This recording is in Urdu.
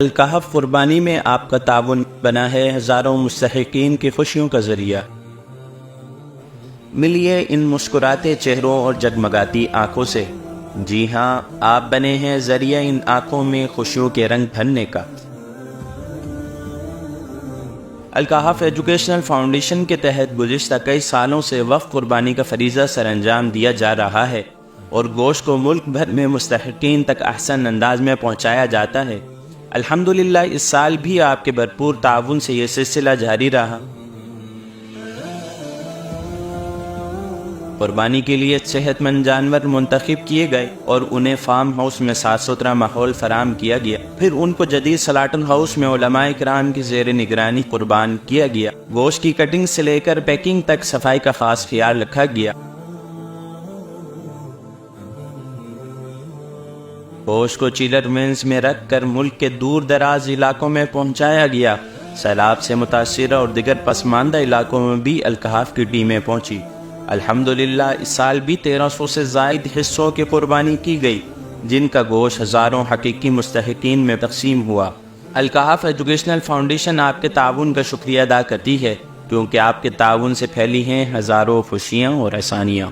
الکہف قربانی میں آپ کا تعاون بنا ہے ہزاروں مستحقین کی خوشیوں کا ذریعہ۔ ملیے ان مسکراتے چہروں اور جگمگاتی آنکھوں سے۔ جی ہاں، آپ بنے ہیں ذریعہ ان آنکھوں میں خوشیوں کے رنگ بھرنے کا۔ الکہف ایجوکیشنل فاؤنڈیشن کے تحت گزشتہ کئی سالوں سے وقف قربانی کا فریضہ سر انجام دیا جا رہا ہے اور گوشت کو ملک بھر میں مستحقین تک احسن انداز میں پہنچایا جاتا ہے۔ الحمدللہ اس سال بھی آپ کے بھرپور تعاون سے یہ سلسلہ جاری رہا۔ قربانی کے لیے صحت مند جانور منتخب کیے گئے اور انہیں فارم ہاؤس میں صاف ستھرا ماحول فراہم کیا گیا، پھر ان کو جدید سلاٹن ہاؤس میں علماء کرام کی زیر نگرانی قربان کیا گیا۔ گوشت کی کٹنگ سے لے کر پیکنگ تک صفائی کا خاص خیال رکھا گیا۔ گوشت کو چیلر وینز میں رکھ کر ملک کے دور دراز علاقوں میں پہنچایا گیا۔ سیلاب سے متاثرہ اور دیگر پسماندہ علاقوں میں بھی الکہف کی ٹیمیں پہنچی۔ الحمدللہ اس سال بھی 1300 سے زائد حصوں کی قربانی کی گئی، جن کا گوشت ہزاروں حقیقی مستحقین میں تقسیم ہوا۔ الکہف ایجوکیشنل فاؤنڈیشن آپ کے تعاون کا شکریہ ادا کرتی ہے، کیونکہ آپ کے تعاون سے پھیلی ہیں ہزاروں خوشیاں اور احسانیاں۔